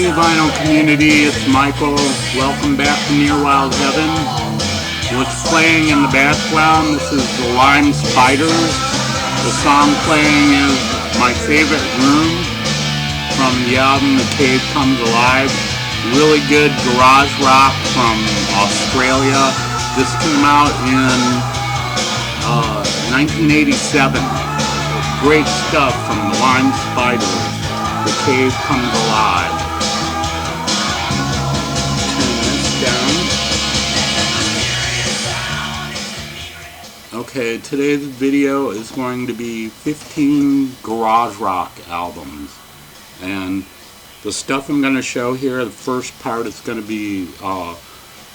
Hey vinyl community, it's Michael. Welcome back to Near Wild Heaven. What's playing in the background, this is the Lime Spiders. The song playing is My Favorite Room from the album The Cave Comes Alive. Really good garage rock from Australia. This came out in 1987. Great stuff from the Lime Spiders. The Cave Comes Alive. Turn this down. Okay, today's video is going to be 15 garage rock albums. And the stuff I'm going to show here, the first part is going to be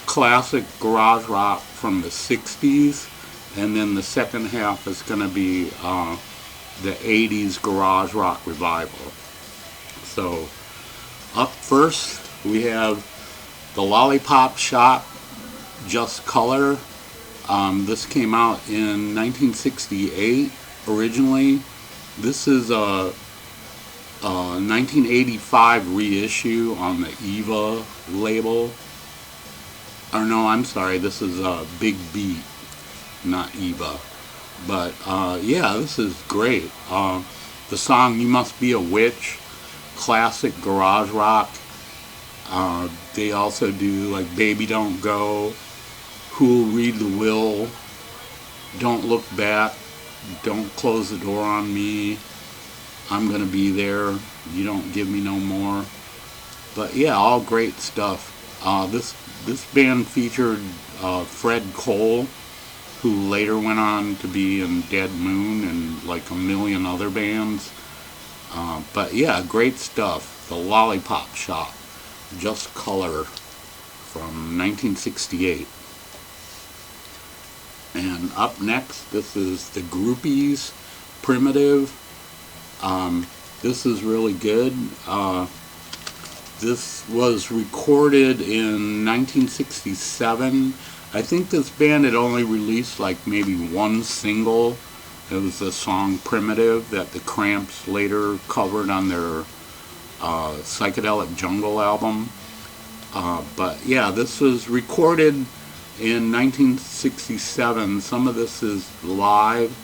classic garage rock from the 60s. And then the second half is going to be the 80s garage rock revival. So, up first we have the Lollipop Shop, Just Color. This came out in 1968 originally. This is a 1985 reissue on the Eva label. Or no, I'm sorry, this is Big Beat, not Eva. But yeah, this is great. The song You Must Be a Witch, classic garage rock. They also do like Baby Don't Go, Who'll Read the Will, Don't Look Back, Don't Close the Door on Me, I'm Gonna Be There, You Don't Give Me No More. But yeah, all great stuff. This band featured Fred Cole, who later went on to be in Dead Moon and like a million other bands. But yeah, great stuff. The Lollipop Shop, Just Color from 1968. And up next, this is the Groupies, Primitive. This is really good. This was recorded in 1967. I think this band had only released like maybe one single. It was the song Primitive that the Cramps later covered on their Psychedelic Jungle album. But yeah, this was recorded in 1967. Some of this is live.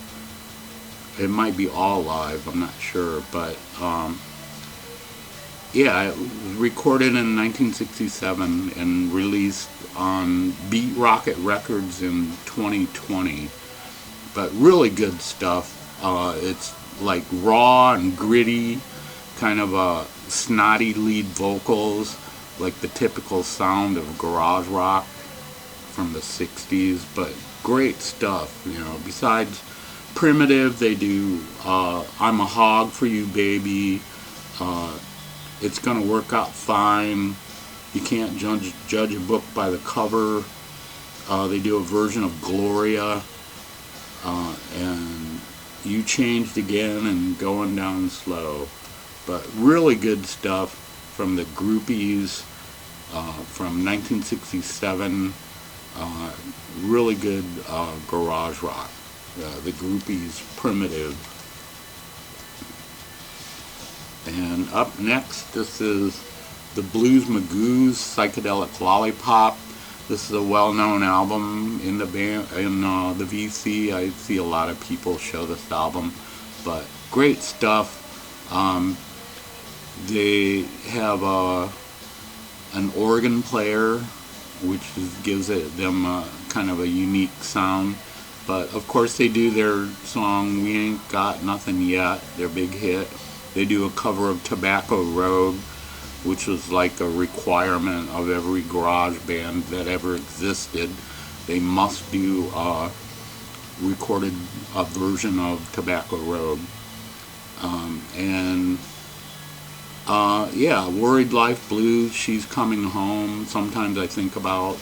It might be all live, I'm not sure. But yeah, it was recorded in 1967 and released on Beat Rocket Records in 2020. But really good stuff. It's like raw and gritty, kind of snotty lead vocals, like the typical sound of garage rock from the 60s. But great stuff, you know. Besides Primitive, they do I'm a Hog for You, Baby, It's Gonna Work Out Fine, You Can't Judge a Book by the Cover. They do a version of Gloria, and You Changed Again and Going Down Slow. But really good stuff from the Groupies from 1967. Really good garage rock. The Groupies, Primitive. And up next, this is the Blues Magoos, Psychedelic Lollipop. This is a well-known album in the band, in the VC. I see a lot of people show this album, but great stuff. They have an organ player, which gives them kind of a unique sound. But of course, they do their song "We Ain't Got Nothing Yet," their big hit. They do a cover of Tobacco Road, which was like a requirement of every garage band that ever existed. They must do recorded a version of Tobacco Road. Yeah, Worried Life Blues, She's Coming Home, Sometimes I Think About,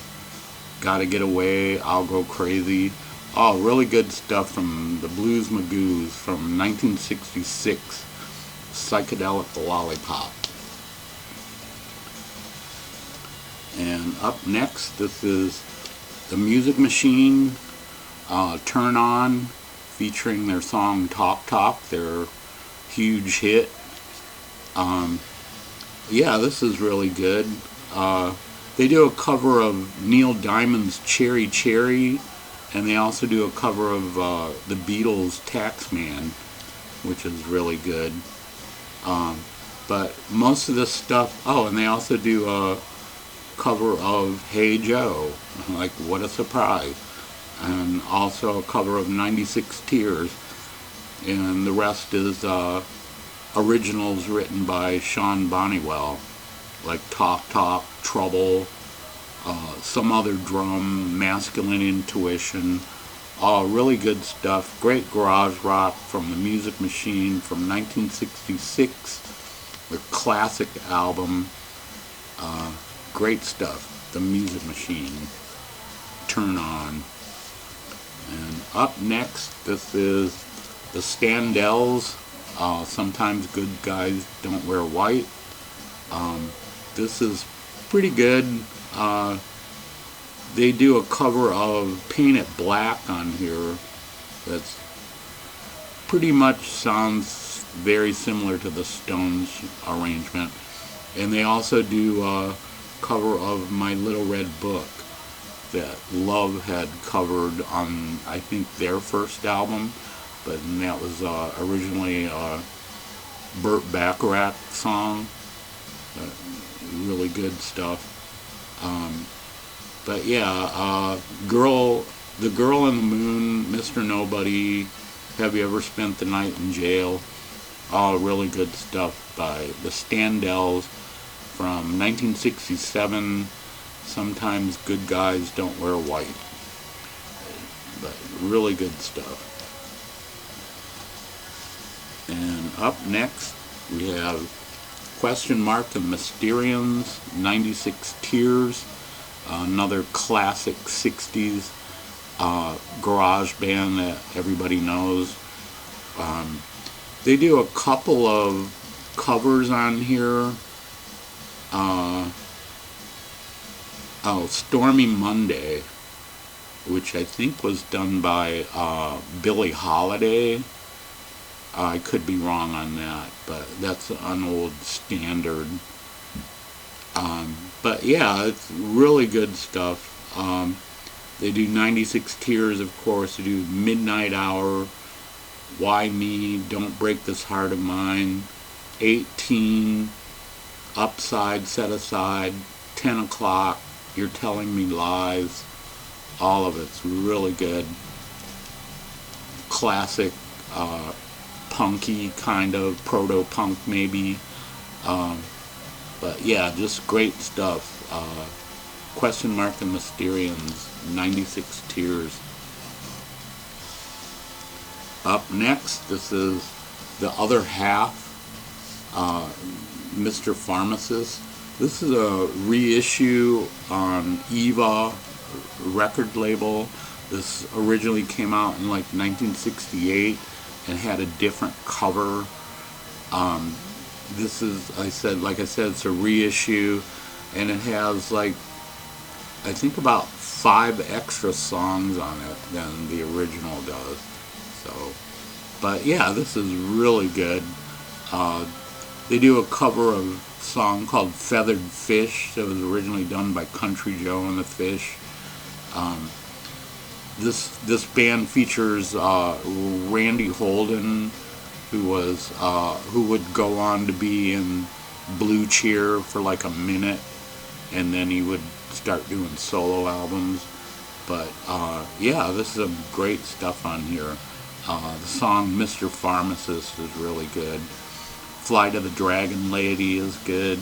Gotta Get Away, I'll Go Crazy. Oh, really good stuff from the Blues Magoos from 1966, Psychedelic Lollipop. And up next, this is the Music Machine, Turn On, featuring their song Talk Talk, their huge hit. yeah, this is really good. Uh, they do a cover of Neil Diamond's Cherry Cherry, and they also do a cover of the Beatles' Taxman, which is really good. Um, but most of this stuff, oh, and they also do a cover of Hey Joe, like what a surprise, and also a cover of 96 Tears, and the rest is originals written by Sean Bonnewell, like Talk Talk, Trouble, some other drum, Masculine Intuition, all really good stuff. Great garage rock from the Music Machine from 1966, the classic album. Great stuff. The Music Machine. Turn on. And up next, this is the Standells. Sometimes Good Guys Don't Wear White. This is pretty good. They do a cover of Paint It Black on here that's pretty much sounds very similar to the Stones arrangement. And they also do a cover of My Little Red Book that Love had covered on, I think, their first album, but that was originally a Burt Bacharach song. Really good stuff. But yeah, The Girl in the Moon, Mr. Nobody, Have You Ever Spent the Night in Jail? All really good stuff by the Standells from 1967. Sometimes Good Guys Don't Wear White. But really good stuff. And up next, we have Question Mark the Mysterians, 96 Tears, another classic 60s garage band that everybody knows. They do a couple of covers on here. Stormy Monday, which I think was done by Billie Holiday. I could be wrong on that, but that's an old standard. But yeah, it's really good stuff. They do 96 Tears, of course. They do Midnight Hour, Why Me, Don't Break This Heart of Mine, 18, Upside, Set Aside, 10 O'Clock, You're Telling Me Lies. All of it's really good. Classic, punky kind of, proto-punk maybe. But yeah, just great stuff. Question Mark the Mysterians, 96 Tears. Up next, this is The Other Half, Mr. Pharmacist. This is a reissue on Eva record label. This originally came out in like 1968 and had a different cover. This is, like I said, it's a reissue, and it has like, I think about 5 extra songs on it than the original does. So, but yeah, this is really good. They do a cover of a song called Feathered Fish that was originally done by Country Joe and the Fish. This band features Randy Holden, who would go on to be in Blue Cheer for like a minute, and then he would start doing solo albums. But yeah, this is some great stuff on here. The song Mr. Pharmacist is really good. Fly to the Dragon Lady is good.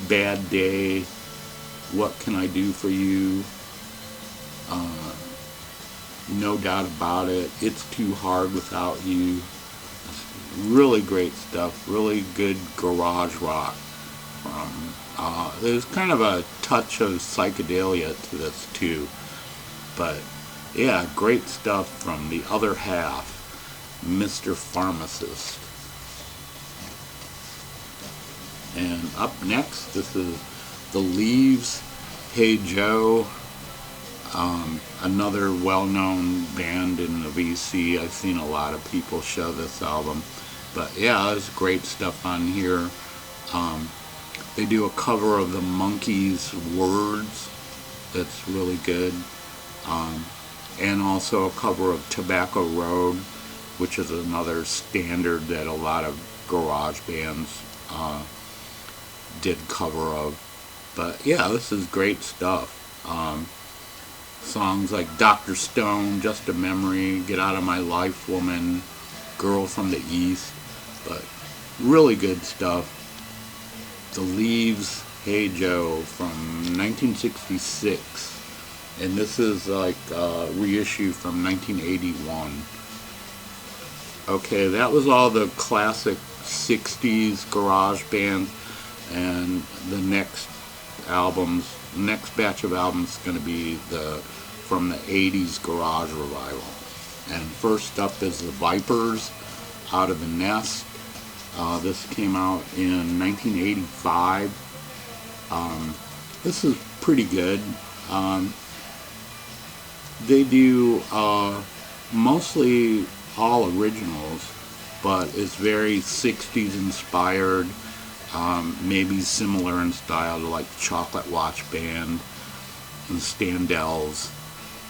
Bad Day, What Can I Do for You? No Doubt About It, It's Too Hard Without You. Really great stuff. Really good garage rock. There's kind of a touch of psychedelia to this too. But yeah, great stuff from The Other Half, Mr. Pharmacist. And up next, this is The Leaves, Hey Joe. Another well-known band in the VC. I've seen a lot of people show this album. But yeah, there's great stuff on here. They do a cover of the Monkees' Words that's really good. And also a cover of Tobacco Road, which is another standard that a lot of garage bands did cover of. But yeah, this is great stuff. Songs like Dr. Stone, Just a Memory, Get Out of My Life Woman, Girl from the East, but really good stuff. The Leaves, Hey Joe from 1966, and this is like a reissue from 1981. Okay, that was all the classic 60s garage bands, and the next batch of albums is going to be from the 80s garage revival. And first up is the Vipers, Out of the Nest. This came out in 1985. This is pretty good. They do mostly all originals, but it's very 60s inspired, maybe similar in style to like Chocolate Watch Band and Standells,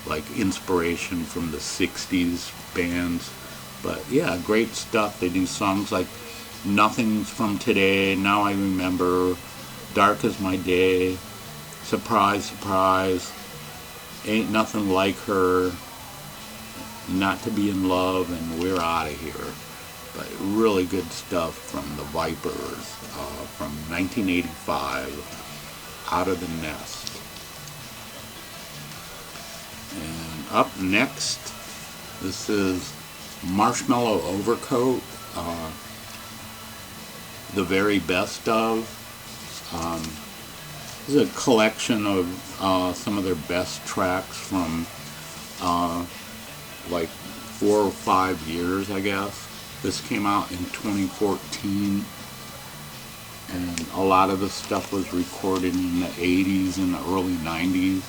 like inspiration from the 60s bands. But yeah, great stuff. They do songs like Nothing's from Today, Now I Remember, Dark as My Day, Surprise, Surprise, Ain't Nothing Like Her, Not to Be in Love, and We're Out of Here. But really good stuff from the Vipers from 1985, Out of the Nest. And up next, this is Marshmallow Overcoat, the very best of. This is a collection of some of their best tracks from like 4 or 5 years, I guess. This came out in 2014, and a lot of the stuff was recorded in the 80s and the early 90s.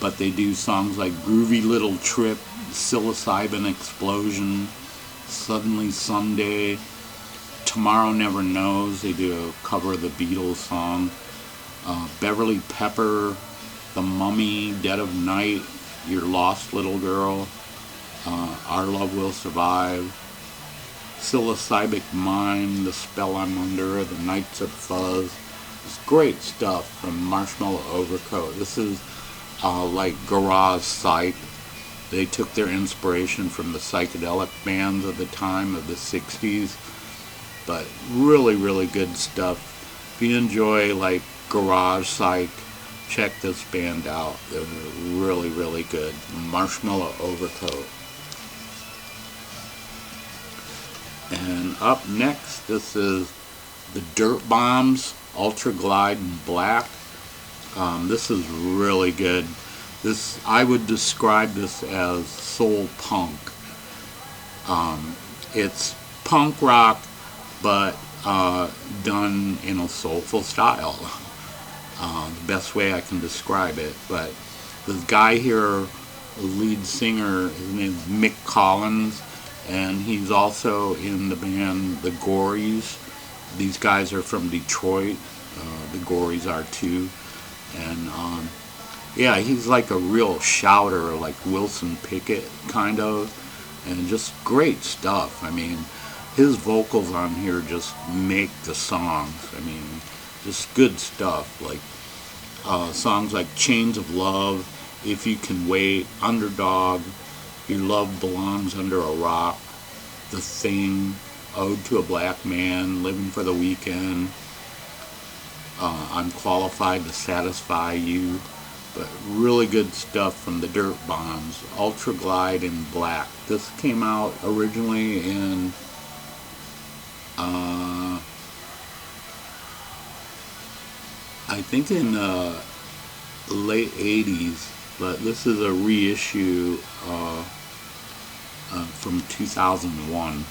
But they do songs like Groovy Little Trip, Psilocybin Explosion, Suddenly Someday, Tomorrow Never Knows. They do a cover of the Beatles song. Beverly Pepper, The Mummy, Dead of Night, Your Lost Little Girl, Our Love Will Survive, Psilocybic Mind, The Spell I'm Under, The Knights of Fuzz. It's great stuff from Marshmallow Overcoat. This is like garage psych. They took their inspiration from the psychedelic bands of the time of the 60s, but really, really good stuff. If you enjoy like garage psych, check this band out. They're really, really good. Marshmallow Overcoat. And up next, this is the Dirt Bombs, Ultra Glide in Black. This is really good. I would describe this as soul punk. It's punk rock, but done in a soulful style. The best way I can describe it. But this guy here, the lead singer, his name is Mick Collins, and he's also in the band The Gories. These guys are from Detroit. The Gories are too. And yeah, he's like a real shouter, like Wilson Pickett kind of, and just great stuff. I mean, his vocals on here just make the songs. I mean, just good stuff. Like songs like Chains of Love, If You Can Wait, Underdog, Your Love Belongs Under a Rock, The Thing, Ode to a Black Man, Living for the Weekend, I'm Qualified to Satisfy You. But really good stuff from the Dirt Bombs. Ultra Glide in Black. This came out originally in I think in the late 80s, but this is a reissue from 2001.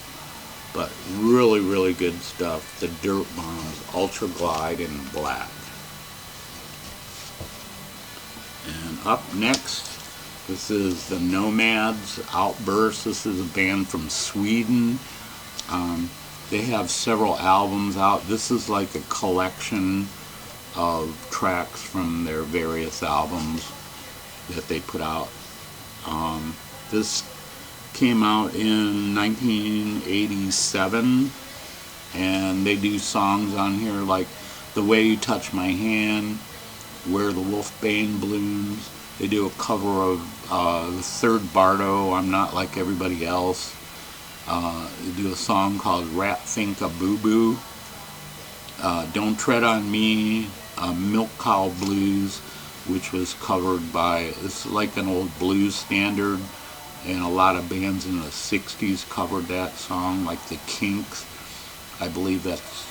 But really, really good stuff. The Dirt Bombs, Ultra Glide in Black. And up next, this is the Nomads, Outburst. This is a band from Sweden. They have several albums out. This is like a collection of tracks from their various albums that they put out. This came out in 1987, and they do songs on here like The Way You Touch My Hand, Where the Wolfbane Blooms. They do a cover of the third Bardo, I'm Not Like Everybody Else. They do a song called Rat Think a Boo Boo. Don't Tread on Me, Milk Cow Blues, which was covered by, it's like an old blues standard, and a lot of bands in the 60s covered that song, like the Kinks. I believe that's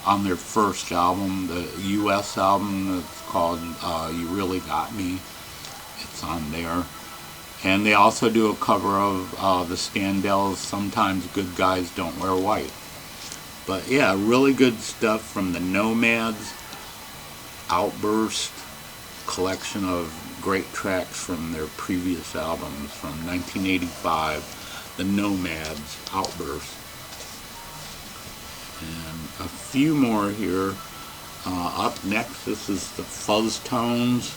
on their first album, the US album that's called You Really Got Me. It's on there. And they also do a cover of the Standells, Sometimes Good Guys Don't Wear White. But yeah, really good stuff from the Nomads. Outburst, collection of great tracks from their previous albums from 1985. The Nomads, Outburst. And a few more here. Up next, this is the Fuzztones,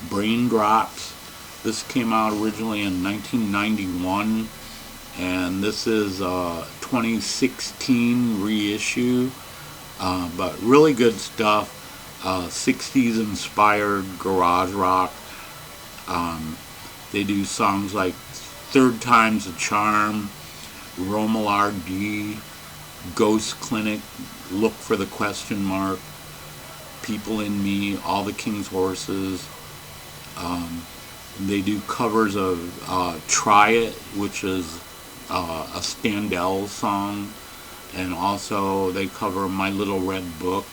Brain Drops. This came out originally in 1991, and this is a 2016 reissue, but really good stuff. 60s inspired garage rock. They do songs like Third Time's a Charm, Romular D, Ghost Clinic, Look for the Question Mark, People in Me, All the King's Horses. They do covers of Try It, which is a Standells song, and also they cover My Little Red Book,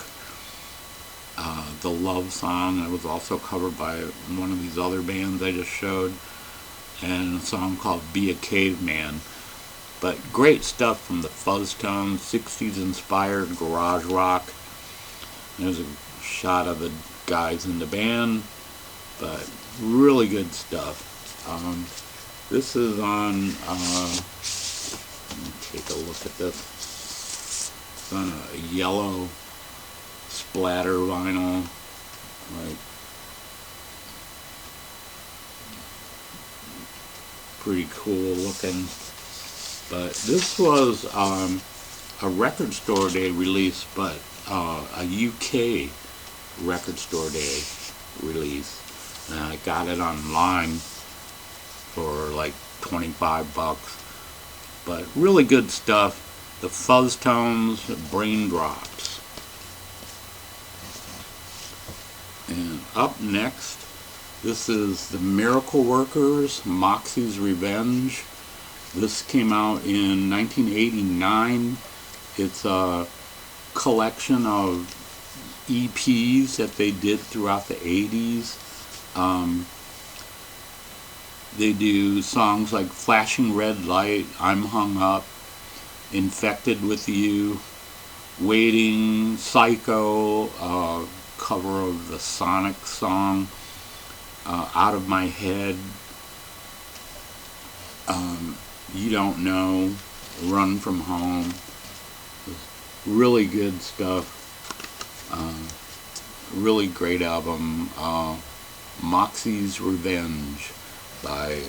the Love song. It was also covered by one of these other bands I just showed, and a song called Be a Caveman. But great stuff from the Fuzztones, 60s inspired garage rock. There's a shot of the guys in the band, but really good stuff. This is on, let me take a look at this. It's on a yellow splatter vinyl, like pretty cool looking. But this was a record store day release, but a UK record store day release. And I got it online for like 25 bucks. But really good stuff. The Fuzztones, Brain Drops. And up next, this is the Miracle Workers, Moxie's Revenge. This came out in 1989. It's a collection of EPs that they did throughout the 80s. They do songs like Flashing Red Light, I'm Hung Up, Infected with You, Waiting, Psycho, cover of the Sonic song, Out of My Head, You Don't Know, Run From Home. Really good stuff. Really great album. Moxie's Revenge by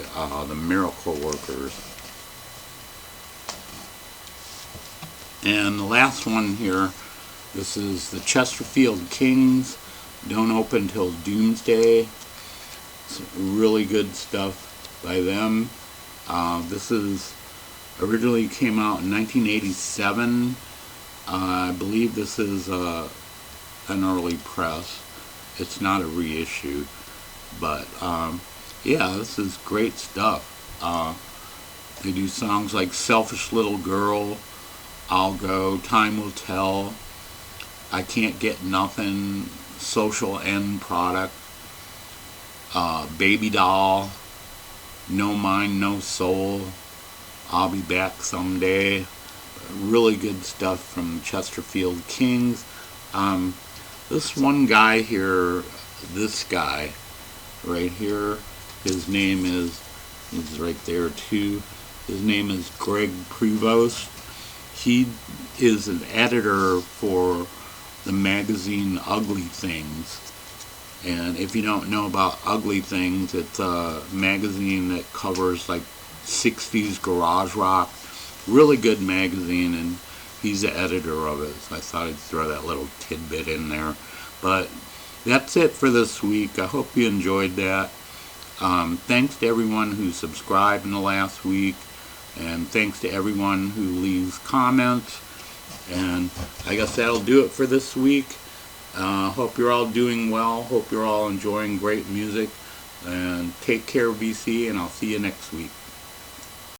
the Miracle Workers. And the last one here, this is the Chesterfield Kings, Don't Open Till Doomsday. It's really good stuff by them. This is originally came out in 1987. I believe this is an early press. It's not a reissue, but yeah, this is great stuff. They do songs like Selfish Little Girl, I'll Go, Time Will Tell, I Can't Get Nothing, Social End Product, Baby Doll, No Mind, No Soul, I'll Be Back Someday. Really good stuff from Chesterfield Kings. This one guy here, this guy right here, his name is, he's right there too, his name is Greg Prevost. He is an editor for the magazine Ugly Things. And if you don't know about Ugly Things, it's a magazine that covers like 60s garage rock. Really good magazine, and he's the editor of it. So I thought I'd throw that little tidbit in there. But that's it for this week. I hope you enjoyed that. Thanks to everyone who subscribed in the last week. And thanks to everyone who leaves comments. And I guess that'll do it for this week. Hope you're all doing well. Hope you're all enjoying great music. And take care, BC, and I'll see you next week.